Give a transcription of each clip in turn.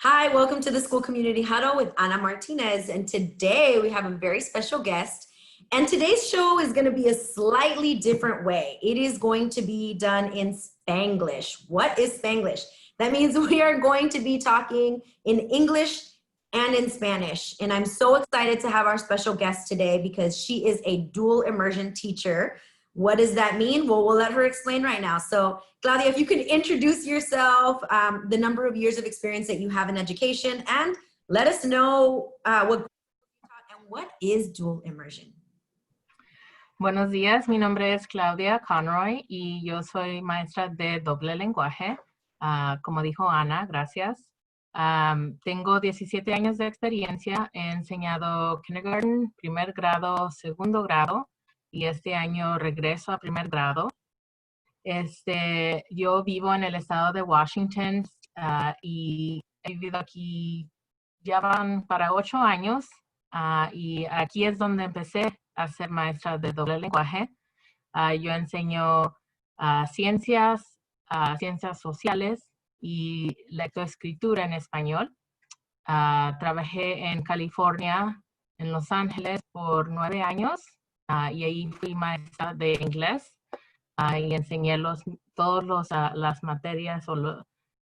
Hi, welcome to the School Community Huddle with Ana Martinez. And today we have a very special guest. And today's show is going to be a slightly different way. It is going to be done in Spanglish. What is Spanglish? That means we are going to be talking in English and in Spanish. And I'm so excited to have our special guest today because she is a dual immersion teacher. What does that mean? Well, we'll let her explain right now. So Claudia, if you could introduce yourself, the number of years of experience that you have in education, and let us know what is dual immersion. Buenos días, mi nombre es Claudia Conroy y yo soy maestra de doble lenguaje. Como dijo Ana, gracias. Tengo 17 años de experiencia, he enseñado kindergarten, primer grado, segundo grado, y este año regreso a primer grado. Yo vivo en el estado de Washington y he vivido aquí ya van para 8 años y aquí es donde empecé a ser maestra de doble lenguaje. Yo enseño ciencias sociales y lectoescritura en español. Trabajé en California, en Los Ángeles por 9 años y ahí fui maestra de inglés. Y enseñé todas las materias o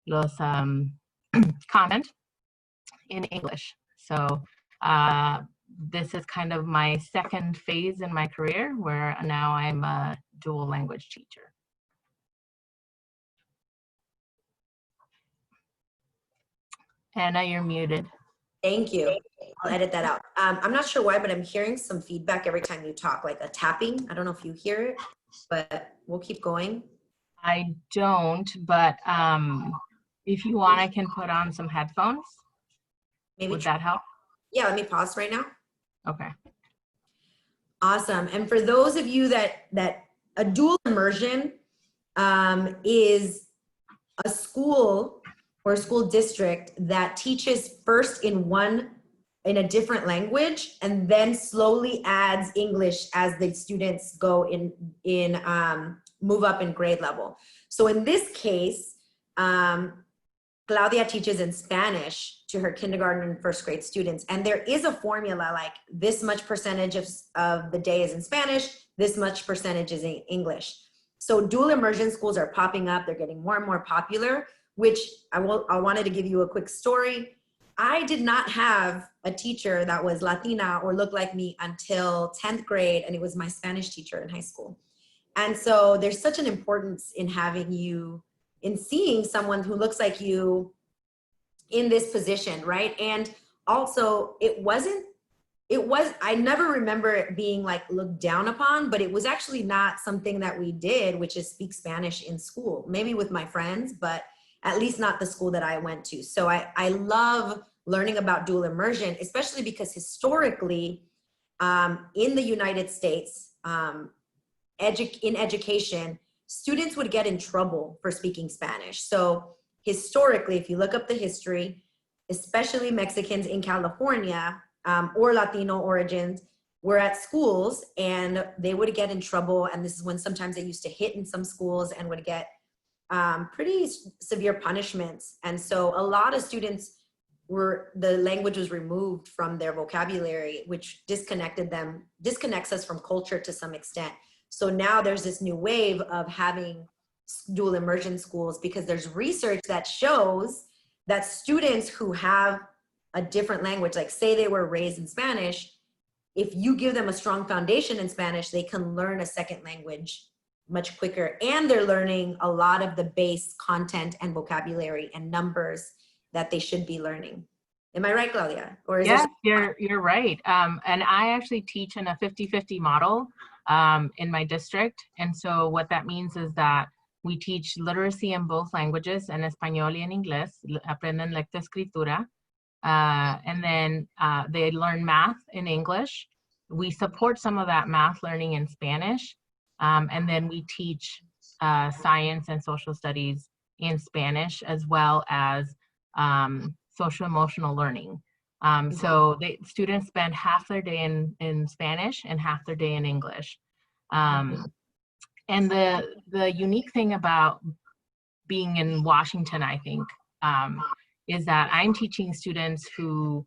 los content in English. So this is kind of my second phase in my career where now I'm a dual language teacher. Anna, you're muted. Thank you. I'll edit that out. I'm not sure why, but I'm hearing some feedback every time you talk, like a tapping. I don't know if you hear it, but we'll keep going. I don't, but if you want, I can put on some headphones. Maybe would that help? Yeah, let me pause right now. Okay. Awesome. And for those of you that a dual immersion is a school or a school district that teaches first in a different language and then slowly adds English as the students go move up in grade level. So in this case, Claudia teaches in Spanish to her kindergarten and first grade students. And there is a formula like this much percentage of the day is in Spanish, this much percentage is in English. So dual immersion schools are popping up. They're getting more and more popular, which I wanted to give you a quick story. I did not have a teacher that was Latina or looked like me until 10th grade, and it was my Spanish teacher in high school. And so there's such an importance in seeing someone who looks like you in this position, right? And also I never remember it being like looked down upon, but it was actually not something that we did, which is speak Spanish in school, maybe with my friends, but at least not the school that I went to. So I love learning about dual immersion, especially because historically in the United States, in education, students would get in trouble for speaking Spanish. So historically, if you look up the history, especially Mexicans in California or Latino origins were at schools and they would get in trouble. And this is when sometimes they used to hit in some schools and would get pretty severe punishments. And so a lot of students the language was removed from their vocabulary, which disconnects us from culture to some extent. So now there's this new wave of having dual immersion schools because there's research that shows that students who have a different language, like say they were raised in Spanish, if you give them a strong foundation in Spanish, they can learn a second language much quicker. And they're learning a lot of the base content and vocabulary and numbers that they should be learning. Am I right, Claudia? Or is yes, you're right. And I actually teach in a 50-50 model in my district. And so what that means is that we teach literacy in both languages, en español y en inglés, aprenden lectoescritura. And then they learn math in English. We support some of that math learning in Spanish. And then we teach science and social studies in Spanish, as well as social emotional learning. So students spend half their day in Spanish and half their day in English. And the unique thing about being in Washington, I think, is that I'm teaching students who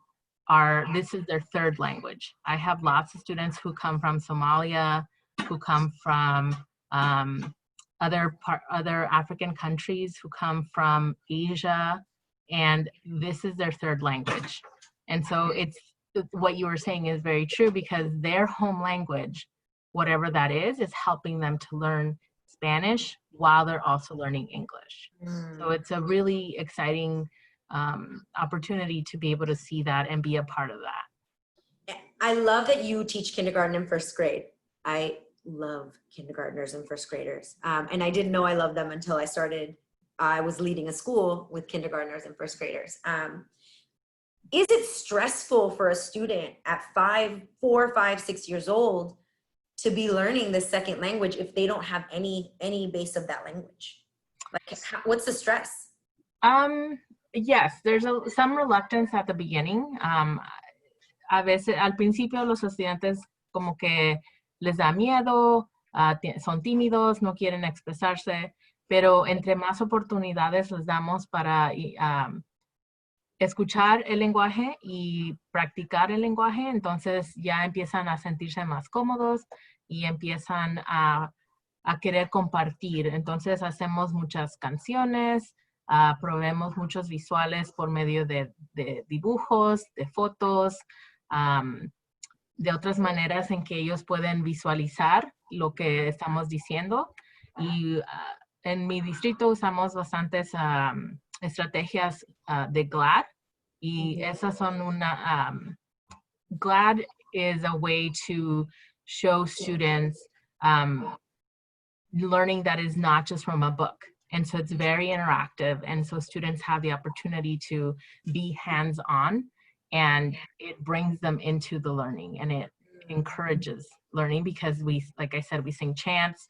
this is their third language. I have lots of students who come from Somalia, who come from other African countries, who come from Asia, and this is their third language. And so it's what you were saying is very true, because their home language, whatever that is helping them to learn Spanish while they're also learning English. So it's a really exciting opportunity to be able to see that and be a part of that. I love that you teach kindergarten and first grade. I love kindergartners and first graders. And I didn't know I loved them until I was leading a school with kindergartners and first graders. Is it stressful for a student at 4, 5, 6 years old to be learning the second language if they don't have any base of that language? Like, what's the stress? Yes, there's some reluctance at the beginning. A veces, al principio, los estudiantes como que les da miedo, son tímidos, no quieren expresarse, pero entre más oportunidades les damos para escuchar el lenguaje y practicar el lenguaje, entonces ya empiezan a sentirse más cómodos y empiezan a querer compartir. Entonces hacemos muchas canciones, proveemos muchos visuales por medio de dibujos, de fotos, de otras maneras en que ellos pueden visualizar lo que estamos diciendo. Y en mi distrito usamos bastantes estrategias de GLAD, y esas son GLAD is a way to show students learning that is not just from a book. And so it's very interactive. And so students have the opportunity to be hands-on, and it brings them into the learning, and it encourages learning because like I said, we sing chants,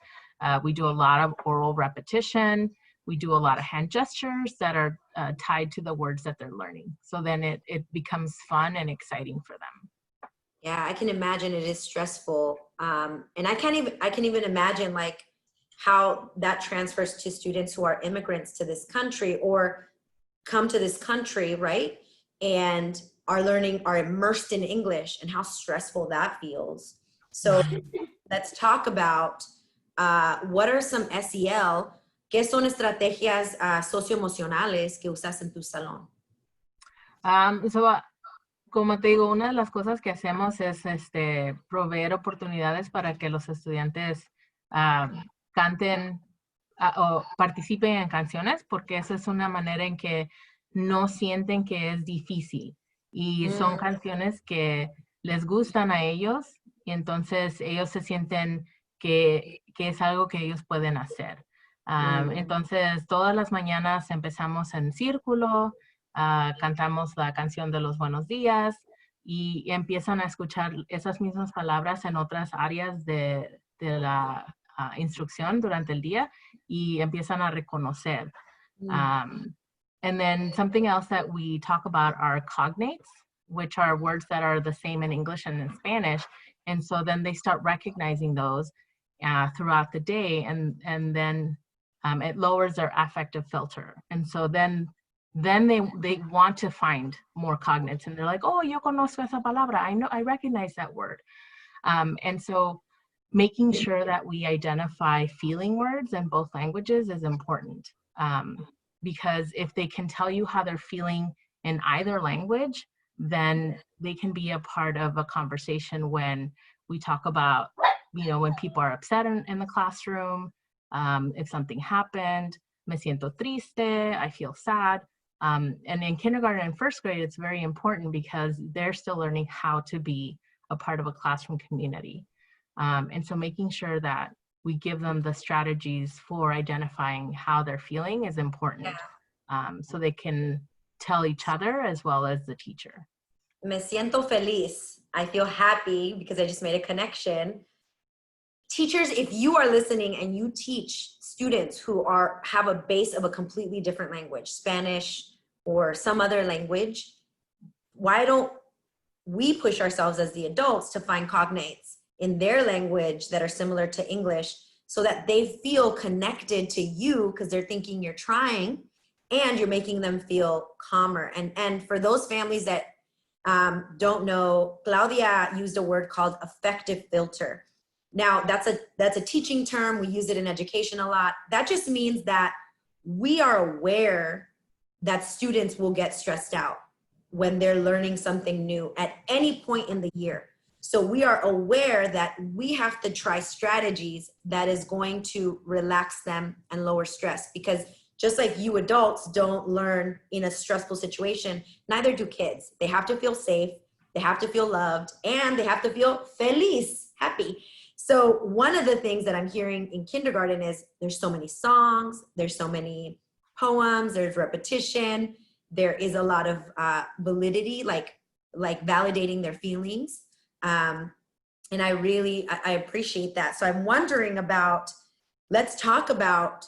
we do a lot of oral repetition, we do a lot of hand gestures that are tied to the words that they're learning. So then it becomes fun and exciting for them. Yeah, I can imagine it is stressful. And I can even imagine like how that transfers to students who are immigrants to this country or come to this country, right? And are immersed in English, and how stressful that feels. So let's talk about what are some SEL, ¿qué son estrategias socioemocionales que usas en tu salón? Como te digo, una de las cosas que hacemos es proveer oportunidades para que los estudiantes canten o participen en canciones, porque esa es una manera en que no sienten que es difícil. Y son canciones que les gustan a ellos, y entonces ellos se sienten que es algo que ellos pueden hacer. Entonces, todas las mañanas empezamos en círculo, cantamos la canción de los buenos días, y empiezan a escuchar esas mismas palabras en otras áreas de la instrucción durante el día, y empiezan a reconocer. And then something else that we talk about are cognates, which are words that are the same in English and in Spanish. And so then they start recognizing those throughout the day, and then it lowers their affective filter. And so then they want to find more cognates, and they're like, oh, yo conozco esa palabra. I recognize that word. And so making sure that we identify feeling words in both languages is important. Because if they can tell you how they're feeling in either language, then they can be a part of a conversation when we talk about, when people are upset in the classroom, if something happened, me siento triste, I feel sad. And in kindergarten and first grade, it's very important because they're still learning how to be a part of a classroom community. And so making sure that we give them the strategies for identifying how they're feeling is important, so they can tell each other as well as the teacher. Me siento feliz. I feel happy because I just made a connection. Teachers, if you are listening and you teach students who have a base of a completely different language, Spanish or some other language, why don't we push ourselves as the adults to find cognates in their language that are similar to English, so that they feel connected to you because they're thinking you're trying, and you're making them feel calmer. And for those families that don't know, Claudia used a word called affective filter. Now, that's a teaching term. We use it in education a lot. That just means that we are aware that students will get stressed out when they're learning something new at any point in the year. So we are aware that we have to try strategies that is going to relax them and lower stress, because just like you adults don't learn in a stressful situation, neither do kids. They have to feel safe, they have to feel loved, and they have to feel feliz, happy. So one of the things that I'm hearing in kindergarten is there's so many songs, there's so many poems, there's repetition, there is a lot of validity, like validating their feelings. And I appreciate that. So I'm wondering about, let's talk about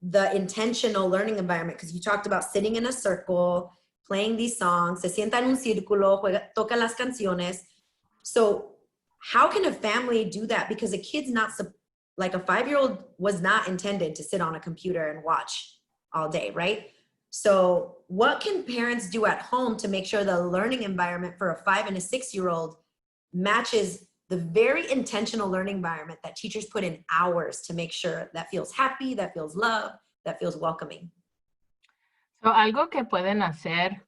the intentional learning environment, because you talked about sitting in a circle, playing these songs, se sienta en un círculo, toca las canciones. So how can a family do that? Because a kid's not, like a 5-year-old was not intended to sit on a computer and watch all day, right? So what can parents do at home to make sure the learning environment for a 5 and a 6-year-old matches the very intentional learning environment that teachers put in hours to make sure that feels happy, that feels love, that feels welcoming? So, algo que pueden hacer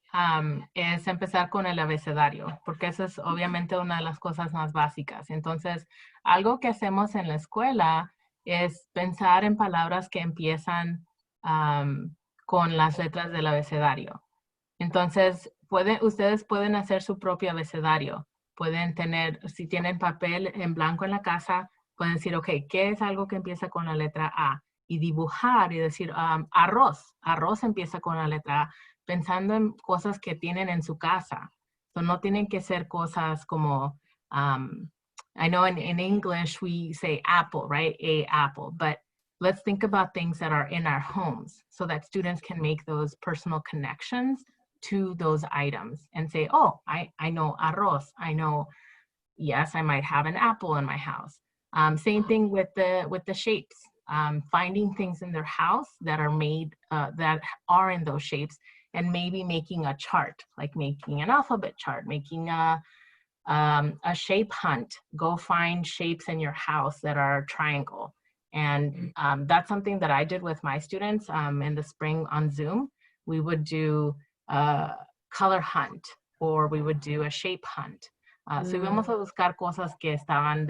es empezar con el abecedario, porque eso es obviamente una de las cosas más básicas. Entonces, algo que hacemos en la escuela es pensar en palabras que empiezan con las letras del abecedario. Entonces, ustedes pueden hacer su propio abecedario. Pueden tener, si tienen papel en blanco en la casa, pueden decir, ok, ¿qué es algo que empieza con la letra A? Y dibujar y decir, arroz. Arroz empieza con la letra A, pensando en cosas que tienen en su casa. So, no tienen que ser cosas como, I know in English we say apple, right? A apple. But let's think about things that are in our homes so that students can make those personal connections to those items and say, oh, I know arroz. I know, yes, I might have an apple in my house. Same thing with the shapes. Finding things in their house that are made, that are in those shapes, and maybe making a chart, like making an alphabet chart, making a shape hunt. Go find shapes in your house that are triangle. And that's something that I did with my students in the spring on Zoom. We would do a color hunt, or we would do a shape hunt. So íbamos a buscar cosas que estaban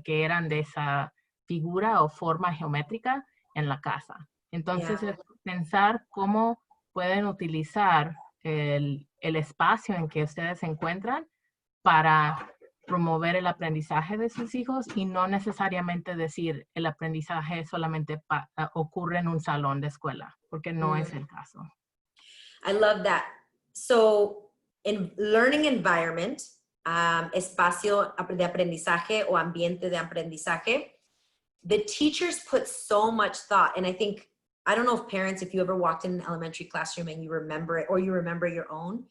que eran de esa figura o forma geométrica en la casa. Entonces, es pensar cómo pueden utilizar el espacio en que ustedes se encuentran para promover el aprendizaje de sus hijos, y no necesariamente decir el aprendizaje solamente ocurre en un salón de escuela, porque no es el caso. I love that. So in learning environment, espacio de aprendizaje o ambiente de aprendizaje, the teachers put so much thought. And I don't know if parents, if you ever walked in an elementary classroom and you remember it, or you remember your own,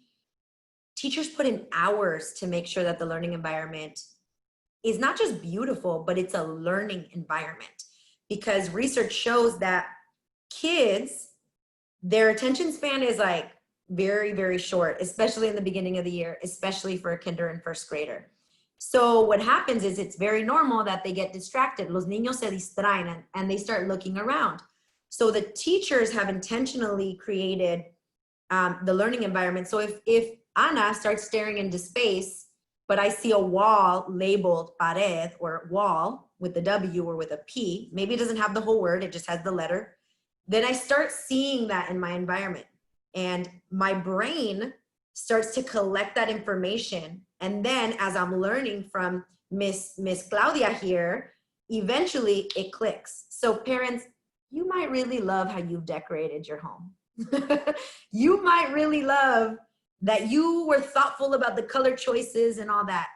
teachers put in hours to make sure that the learning environment is not just beautiful, but it's a learning environment. Because research shows that kids, their attention span is like very, very short, especially in the beginning of the year, especially for a kinder and first grader. So what happens is it's very normal that they get distracted. Los niños se distraen and they start looking around. So the teachers have intentionally created the learning environment. So if Ana starts staring into space, but I see a wall labeled pared, or wall with the W or with a P, maybe it doesn't have the whole word, it just has the letter, then I start seeing that in my environment. And my brain starts to collect that information. And then as I'm learning from Miss Claudia here, eventually it clicks. So parents, you might really love how you've decorated your home. You might really love that you were thoughtful about the color choices and all that.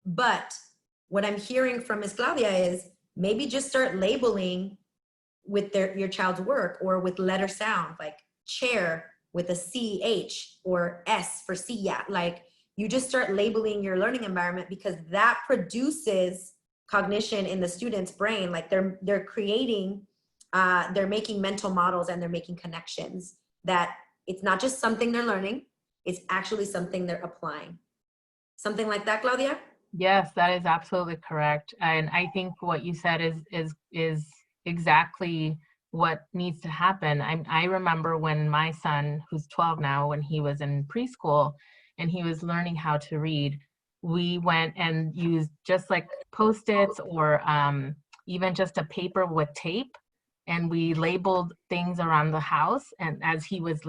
But what I'm hearing from Miss Claudia is maybe just start labeling with your child's work, or with letter sound, like chair with a CH, or S for silla. Like, you just start labeling your learning environment, because that produces cognition in the student's brain. Like they're creating they're making mental models and they're making connections, that it's not just something they're learning, it's actually something they're applying. Something like that, Claudia? Yes, that is absolutely correct. And I think what you said is exactly what needs to happen. I remember when my son, who's 12 now, when he was in preschool and he was learning how to read, we went and used just like Post-its or even just a paper with tape, and we labeled things around the house. And as he was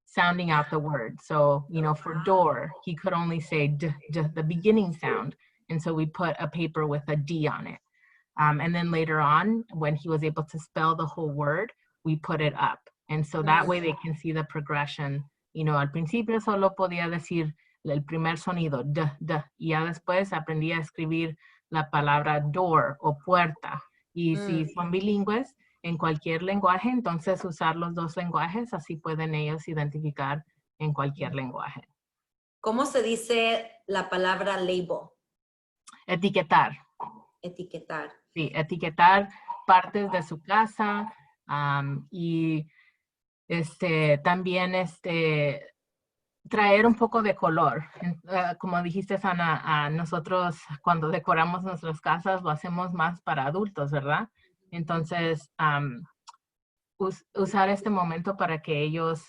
sounding out the word. So, you know, for door, he could only say d, the beginning sound. And so we put a paper with a D on it. And then later on, when he was able to spell the whole word, we put it up. And so that way they can see the progression. You know, al principio solo podía decir el primer sonido, d, d, y ya después aprendí a escribir la palabra door o puerta. Y si son bilingües, en cualquier lenguaje, entonces usar los dos lenguajes, así pueden ellos identificar en cualquier lenguaje. ¿Cómo se dice la palabra label? Etiquetar. Etiquetar. Sí, etiquetar partes de su casa y también traer un poco de color. Como dijiste, Ana, nosotros cuando decoramos nuestras casas lo hacemos más para adultos, ¿verdad? Entonces, usar este momento para que ellos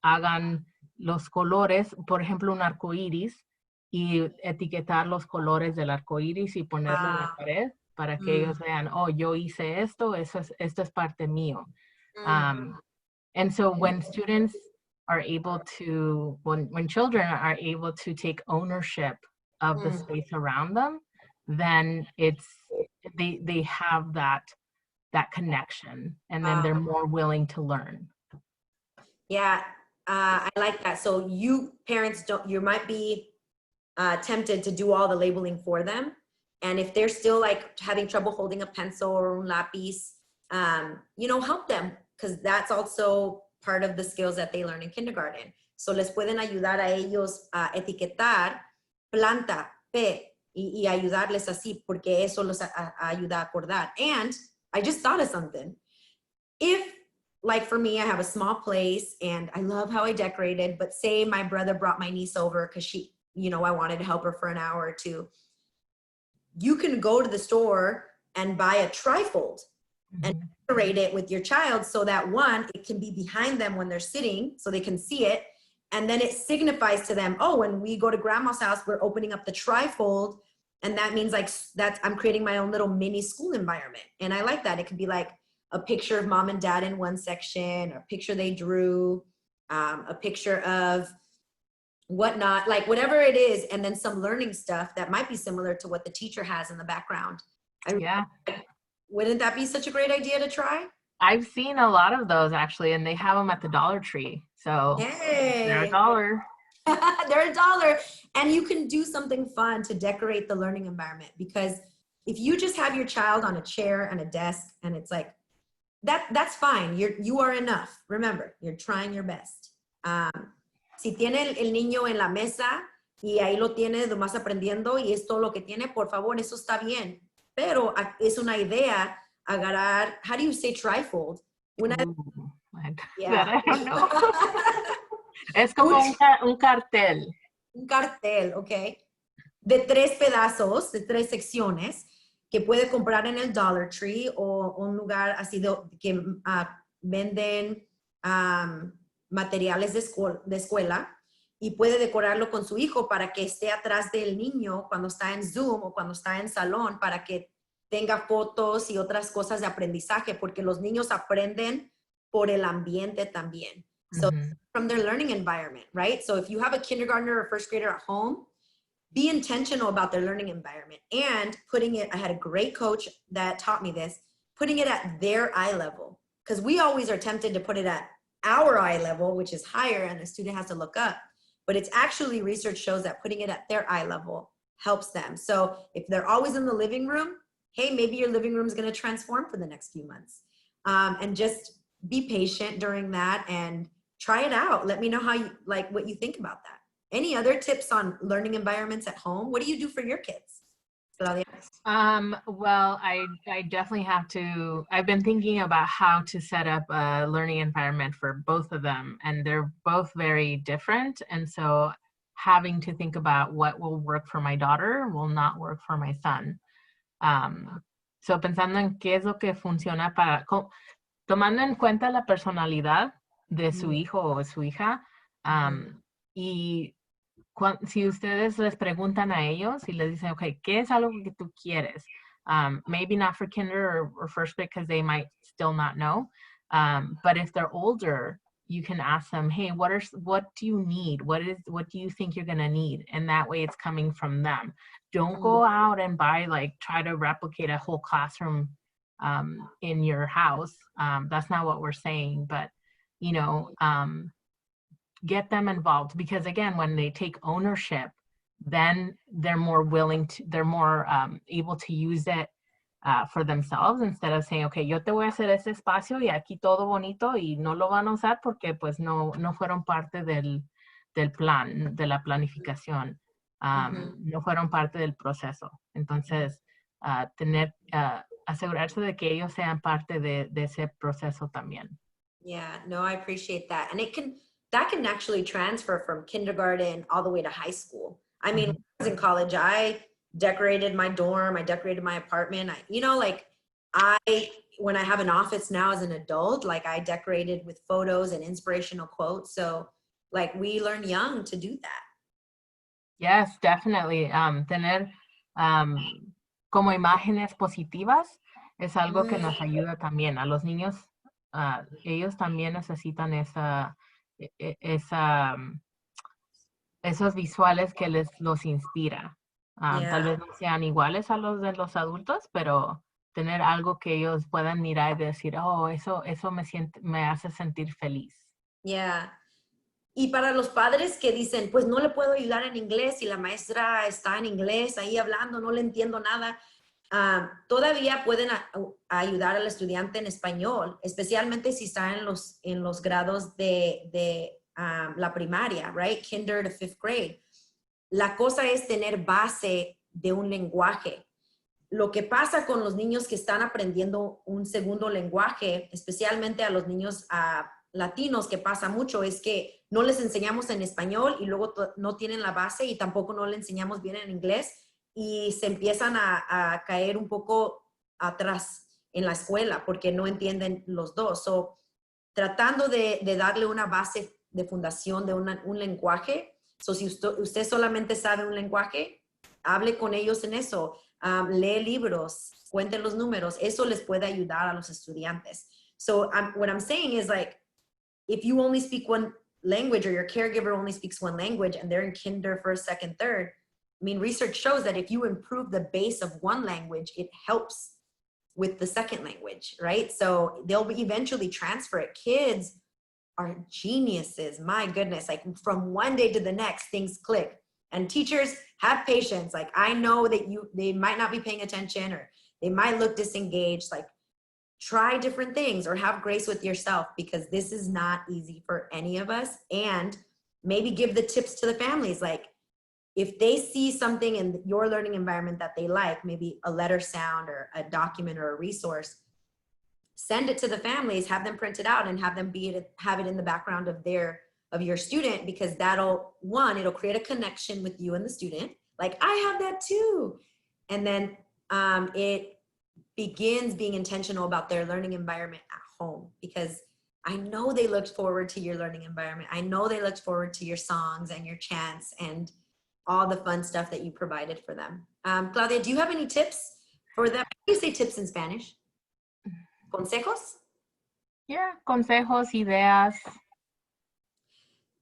hagan los colores, por ejemplo, un arco iris, y etiquetar los colores del arco iris y ponerlo en la pared para que ellos vean, oh, yo hice esto, esto es parte mío. And so when students are able to, when children are able to take ownership of the space around them, then they have that connection, and then they're more willing to learn. Yeah, I like that. So you parents you might be tempted to do all the labeling for them. And if they're still like having trouble holding a pencil or un lápiz, you know, help them, because that's also part of the skills that they learn in kindergarten. So les pueden ayudar a ellos a etiquetar planta, P, y ayudarles así, porque eso los ayuda a acordar. And I just thought of something. If, like for me, I have a small place and I love how I decorated, but say my brother brought my niece over because she, you know, I wanted to help her for an hour or two. You can go to the store and buy a trifold and decorate it with your child so that one, it can be behind them when they're sitting so they can see it. And then it signifies to them, oh, when we go to grandma's house, we're opening up the trifold. And that means like I'm creating my own little mini school environment. And I like that. It could be like a picture of mom and dad in one section, or a picture they drew, a picture of whatnot, like whatever it is. And then some learning stuff that might be similar to what the teacher has in the background. Yeah. Wouldn't that be such a great idea to try? I've seen a lot of those actually, and they have them at the Dollar Tree. So they're $1. They're $1. And you can do something fun to decorate the learning environment, because if you just have your child on a chair and a desk and it's like, that's fine. You are enough. Remember, you're trying your best. Si tiene el niño en la mesa y ahí lo tiene nomás aprendiendo y es todo lo que tiene, por favor, eso está bien. Pero es una idea agarrar, how do you say trifold? I don't know. Es como un cartel. Un cartel, ok. De 3 pedazos, de 3 secciones, que puede comprar en el Dollar Tree o un lugar así que venden materiales de escuela, y puede decorarlo con su hijo para que esté atrás del niño cuando está en Zoom o cuando está en salón, para que tenga fotos y otras cosas de aprendizaje, porque los niños aprenden por el ambiente también. So from their learning environment, right? So if you have a kindergartner or first grader at home, be intentional about their learning environment and putting it, I had a great coach that taught me this, putting it at their eye level. Because we always are tempted to put it at our eye level, which is higher, and the student has to look up. But it's actually, research shows that putting it at their eye level helps them. So if they're always in the living room, hey, maybe your living room is going to transform for the next few months. And just be patient during that and try it out. Let me know what you think about that. Any other tips on learning environments at home? What do you do for your kids? Claudia? Well, I definitely have to, I've been thinking about how to set up a learning environment for both of them, and they're both very different. And so having to think about what will work for my daughter will not work for my son. So pensando en qué es lo que funciona para, tomando en cuenta la personalidad de su hijo o su hija, y si ustedes les preguntan a ellos y les dicen, okay, ¿qué es algo que tú quieres? Maybe not for kinder or first grade because they might still not know. But if they're older, you can ask them, hey, what do you need? What do you think you're gonna need? And that way it's coming from them. Don't go out and try to replicate a whole classroom in your house. That's not what we're saying, but get them involved, because again, when they take ownership, then they're more willing to, they're more able to use it for themselves, instead of saying, okay, yo te voy a hacer ese espacio y aquí todo bonito y no lo van a usar porque pues no fueron parte del plan, de la planificación, no fueron parte del proceso. Entonces, asegurarse de que ellos sean parte de ese proceso también. Yeah, no, I appreciate that. And that can actually transfer from kindergarten all the way to high school. I mean, when I was in college, I decorated my dorm, I decorated my apartment. When I have an office now as an adult, like I decorated with photos and inspirational quotes. So like we learn young to do that. Yes, definitely. Tener como imágenes positivas es algo que nos ayuda también. A los niños, ellos también necesitan esos visuales que los inspira. Tal vez no sean iguales a los de los adultos, pero tener algo que ellos puedan mirar y decir, oh, eso me hace sentir feliz. Yeah. Y para los padres que dicen, pues no le puedo ayudar en inglés y la maestra está en inglés ahí hablando, no le entiendo nada, todavía pueden ayudar al estudiante en español, especialmente si está en los grados de la primaria, right? Kinder to fifth grade. La cosa es tener base de un lenguaje. Lo que pasa con los niños que están aprendiendo un segundo lenguaje, especialmente a los niños latinos, que pasa mucho, es que no les enseñamos en español y luego no tienen la base, y tampoco no le enseñamos bien en inglés, y se empiezan a caer un poco atrás en la escuela porque no entienden los dos. So, tratando de darle una base de fundación de un lenguaje. So, si usted solamente sabe un lenguaje, hable con ellos en eso. Lee libros, cuente los números. Eso les puede ayudar a los estudiantes. So what I'm saying is, like, if you only speak one language, or your caregiver only speaks one language and they're in kinder, first, second, third, I mean, research shows that if you improve the base of one language, it helps with the second language, right? So they'll eventually transfer it. Kids are geniuses, my goodness. Like from one day to the next, things click. And teachers, have patience. Like, I know that they might not be paying attention, or they might look disengaged. Like, try different things, or have grace with yourself, because this is not easy for any of us. And maybe give the tips to the families. Like, if they see something in your learning environment that they like, maybe a letter sound or a document or a resource, send it to the families, have them print it out, and have them have it in the background of your student, because it'll create a connection with you and the student. Like, I have that too. And then it begins being intentional about their learning environment at home, because I know they looked forward to your learning environment. I know they looked forward to your songs and your chants and all the fun stuff that you provided for them. Claudia, do you have any tips for them? How do you say tips in Spanish? Consejos? Yeah, consejos, ideas.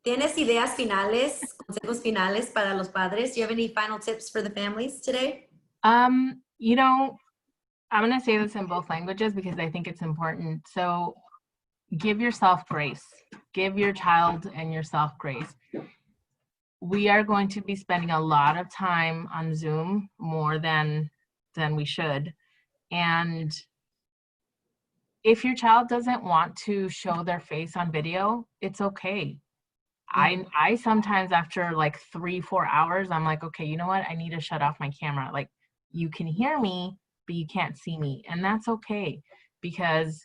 ¿Tienes ideas finales, consejos finales para los padres? Do you have any final tips for the families today? You know, I'm going to say this in both languages because I think it's important. So give yourself grace. Give your child and yourself grace. We are going to be spending a lot of time on Zoom, more than we should. And if your child doesn't want to show their face on video, it's okay. I sometimes, after like 3-4 hours, I'm like, okay, you know what? I need to shut off my camera. Like, you can hear me, but you can't see me. And that's okay, because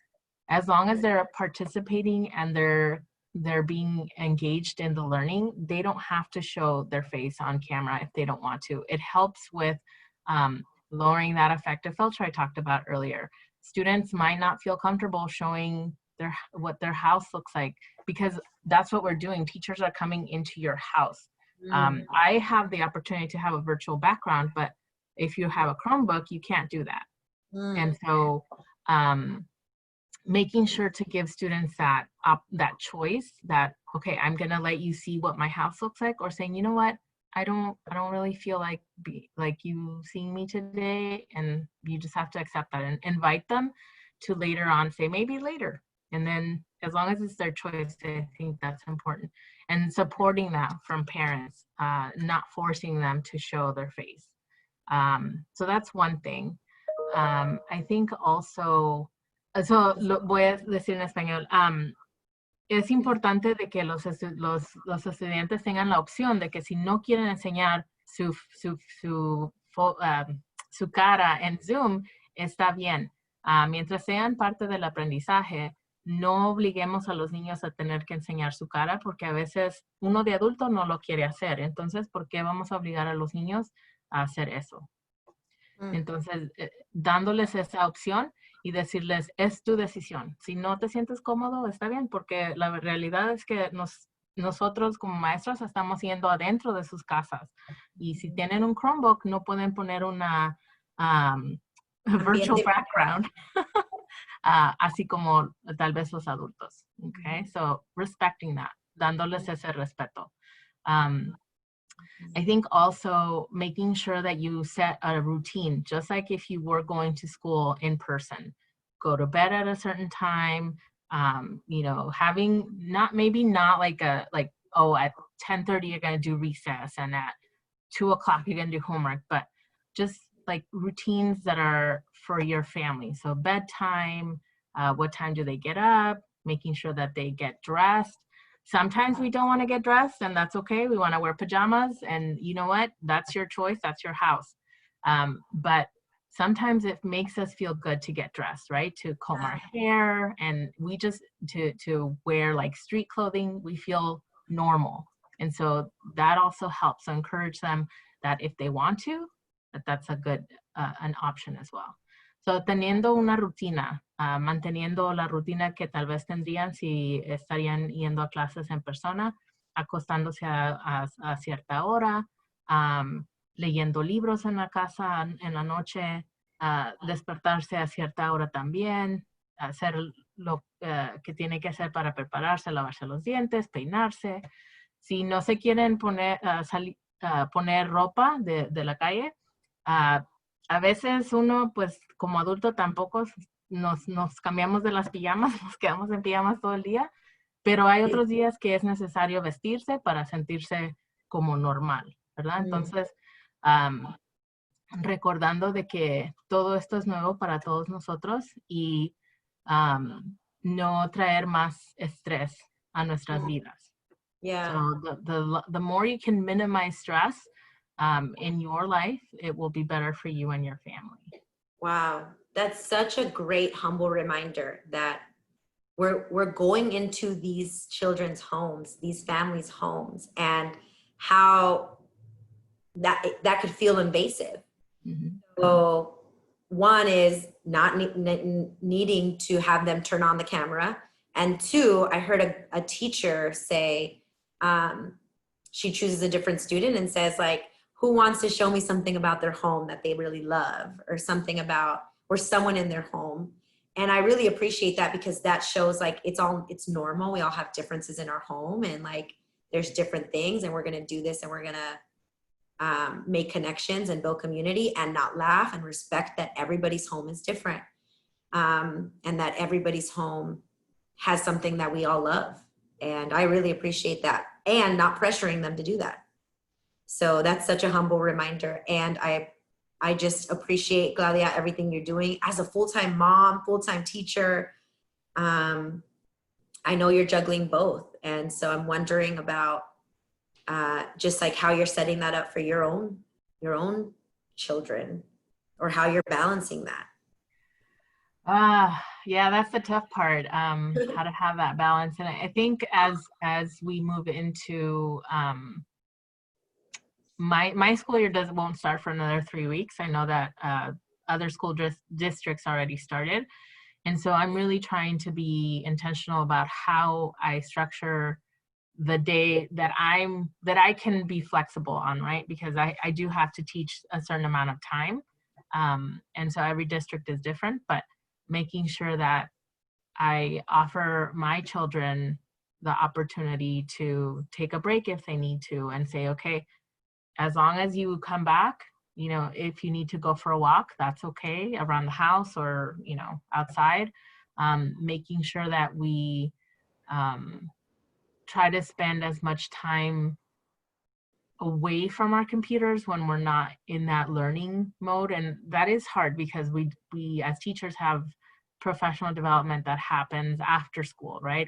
as long as they're participating and they're being engaged in the learning, they don't have to show their face on camera if they don't want to. It helps with lowering that affective filter I talked about earlier. Students might not feel comfortable showing what their house looks like, because that's what we're doing. Teachers are coming into your house. I have the opportunity to have a virtual background, but if you have a Chromebook, you can't do that. And so making sure to give students that choice, that, okay, I'm gonna let you see what my house looks like, or saying, you know what, I don't really feel like you seeing me today, and you just have to accept that and invite them to later on say maybe later. And then as long as it's their choice, I think that's important. And supporting that from parents, not forcing them to show their face. So that's one thing. I think also, eso lo voy a decir en español. Es importante de que los estudiantes tengan la opción de que si no quieren enseñar su cara en Zoom, está bien. Mientras sean parte del aprendizaje, no obliguemos a los niños a tener que enseñar su cara, porque a veces uno de adulto no lo quiere hacer. Entonces, ¿por qué vamos a obligar a los niños a hacer eso? Entonces, dándoles esa opción y decirles, es tu decisión. Si no te sientes cómodo, está bien, porque la realidad es que nosotros como maestros estamos yendo adentro de sus casas. Y si tienen un Chromebook, no pueden poner una virtual background, así como tal vez los adultos. Okay, so respecting that, dándoles ese respeto. I think also making sure that you set a routine, just like if you were going to school in person. Go to bed at a certain time, you know, having maybe not like oh, at 10:30 you're going to do recess, and at 2 o'clock you're going to do homework, but just like routines that are for your family. So bedtime, what time do they get up, making sure that they get dressed. Sometimes we don't want to get dressed, and that's okay. We want to wear pajamas, and you know what? That's your choice. That's your house. But sometimes it makes us feel good to get dressed, right? To comb our hair, and we just to wear like street clothing, we feel normal. And so that also helps. So encourage them that if they want to, that's a good an option as well. So teniendo una rutina, manteniendo la rutina que tal vez tendrían si estarían yendo a clases en persona, acostándose a cierta hora, leyendo libros en la casa en la noche, despertarse a cierta hora también, hacer lo que tiene que hacer para prepararse, lavarse los dientes, peinarse. Si no se quieren poner ropa de la calle, a veces uno, pues como adulto tampoco nos cambiamos de las pijamas, nos quedamos en pijamas todo el día, pero hay otros días que es necesario vestirse para sentirse como normal, ¿verdad? Entonces, recordando de que todo esto es nuevo para todos nosotros y no traer más estrés a nuestras vidas. Yeah. So the more you can minimize stress in your life, it will be better for you and your family. Wow, that's such a great, humble reminder that we're going into these children's homes, these families' homes, and how that could feel invasive. Mm-hmm. So one is not needing to have them turn on the camera, and two, I heard a teacher say she chooses a different student and says like, who wants to show me something about their home that they really love, or something about, or someone in their home. And I really appreciate that, because that shows like it's normal. We all have differences in our home, and like there's different things, and we're going to do this, and we're going to make connections and build community, and not laugh, and respect that everybody's home is different. And that everybody's home has something that we all love. And I really appreciate that, and not pressuring them to do that. So that's such a humble reminder. And I just appreciate, Claudia, everything you're doing as a full-time mom, full-time teacher. I know you're juggling both. And so I'm wondering about just like how you're setting that up for your own children. or how you're balancing that. Yeah, that's the tough part. How to have that balance. And I think as we move into my school year won't start for another 3 weeks. I know that other school districts already started. And so I'm really trying to be intentional about how I structure the day that I can be flexible on, right? Because I do have to teach a certain amount of time. And so every district is different, but making sure that I offer my children the opportunity to take a break if they need to, and say, okay, as long as you come back, you know, if you need to go for a walk, that's okay, around the house or, you know, outside. Making sure that we try to spend as much time away from our computers when we're not in that learning mode. And that is hard because we as teachers have professional development that happens after school, right?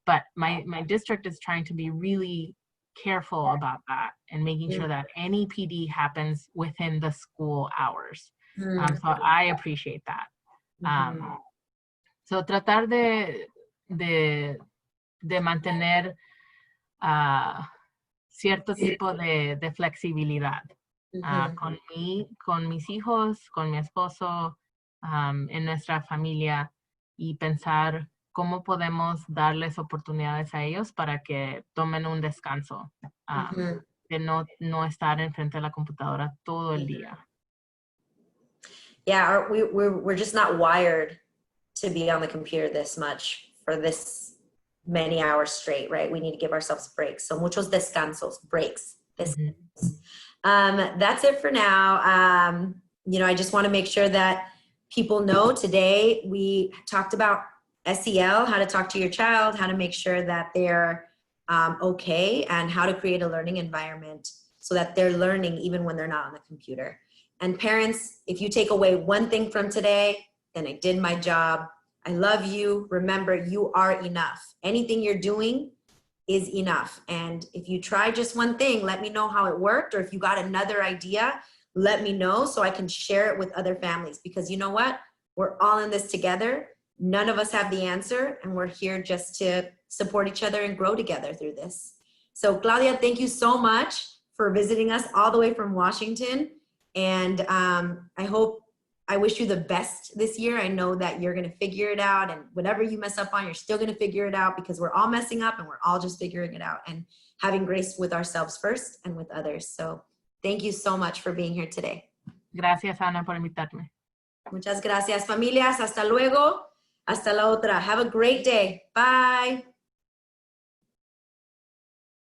But my district is trying to be really careful about that and making sure that any PD happens within the school hours. So I appreciate that. So tratar de mantener cierto tipo de flexibilidad con mis hijos, con mi esposo, en nuestra familia, y pensar cómo podemos darles oportunidades a ellos para que tomen un descanso, de no estar enfrente de la computadora todo el día. Yeah, we're just not wired to be on the computer this much for this many hours straight, right? We need to give ourselves breaks. So muchos descansos, breaks. That's it for now. You know, I just want to make sure that people know today we talked about SEL, how to talk to your child, how to make sure that they're okay, and how to create a learning environment so that they're learning even when they're not on the computer. And parents, if you take away one thing from today, then I did my job. I love you. Remember, you are enough. Anything you're doing is enough. And if you try just one thing, let me know how it worked. Or if you got another idea, let me know so I can share it with other families. Because you know what? We're all in this together. None of us have the answer. And we're here just to support each other and grow together through this. So Claudia, thank you so much for visiting us all the way from Washington. And I wish you the best this year. I know that you're going to figure it out, and whatever you mess up on, you're still going to figure it out, because we're all messing up and we're all just figuring it out and having grace with ourselves first and with others. So thank you so much for being here today. Gracias, Ana, por invitarme. Muchas gracias, familias. Hasta luego. Hasta la otra. Have a great day. Bye.